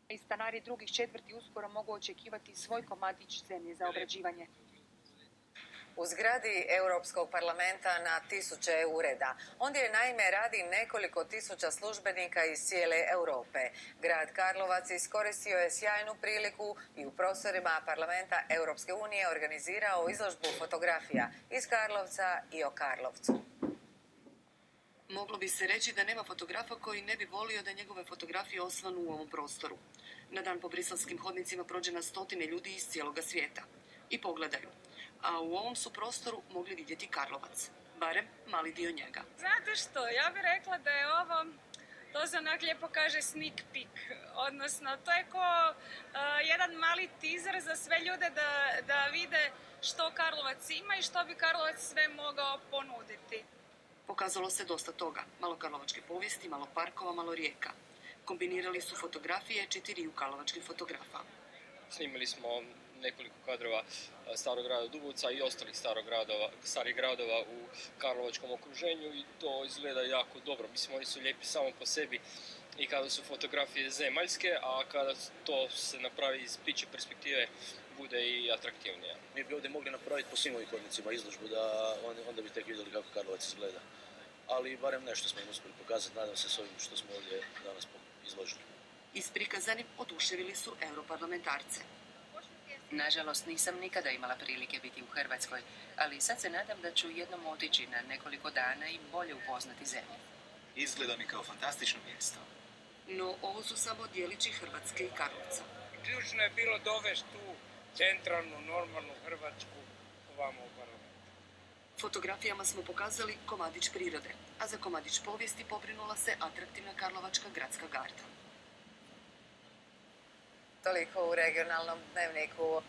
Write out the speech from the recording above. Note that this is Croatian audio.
I stanari drugih četvrti uskoro mogu očekivati svoj komadić zemlje za obrađivanje. U zgradi Europskog parlamenta na tisuće ureda. Ondje naime radi nekoliko tisuća službenika iz cijele Europe. Grad Karlovac iskoristio je sjajnu priliku i u prostorima parlamenta Europske unije organizirao izložbu fotografija iz Karlovca i o Karlovcu. Moglo bi se reći da nema fotografa koji ne bi volio da njegove fotografije osvanu u ovom prostoru. Na dan po briselskim hodnicima prođe na stotine ljudi iz cijeloga svijeta. I pogledaju. A u ovom su prostoru mogli vidjeti Karlovac. Barem mali dio njega. Znate što, ja bih rekla da je ovo, to se onak lijepo kaže sneak peek. Odnosno, to je ko jedan mali teaser za sve ljude da vide što Karlovac ima i što bi Karlovac sve mogao ponuditi. Pokazalo se dosta toga. Malo karlovačke povijesti, malo parkova, malo rijeka. Kombinirali su fotografije 4 karlovačkih fotografa. Snimili smo nekoliko kadrova starog grada Dubovca i ostalih starih gradova u karlovačkom okruženju i to izgleda jako dobro. Mislim, oni su lijepi samo po sebi i kada su fotografije zemaljske, a kada to se napravi iz ptičje perspektive bude i atraktivnije. Mi bi ovdje mogli napraviti po svim ovim hodnicima izložbu da onda bi tek vidjeli kako Karlovac izgleda. Ali barem nešto smo im uspjeli pokazati, nadam se s ovim što smo ovdje danas izložili. Isprikazani oduševili su europarlamentarce. Nažalost, nisam nikada imala prilike biti u Hrvatskoj, ali sad se nadam da ću jednom otići na nekoliko dana i bolje upoznati zemlju. Izgleda mi kao fantastično mjesto. No, ovo su samo dijelići Hrvatske i Karlovca. Ključno je bilo dovesti tu centralnu, normalnu Hrvatsku ovamo u parlament. Fotografijama smo pokazali komadić prirode, a za komadić povijesti pobrinula se atraktivna karlovačka gradska garda. Toliko u regionalnom dnevniku.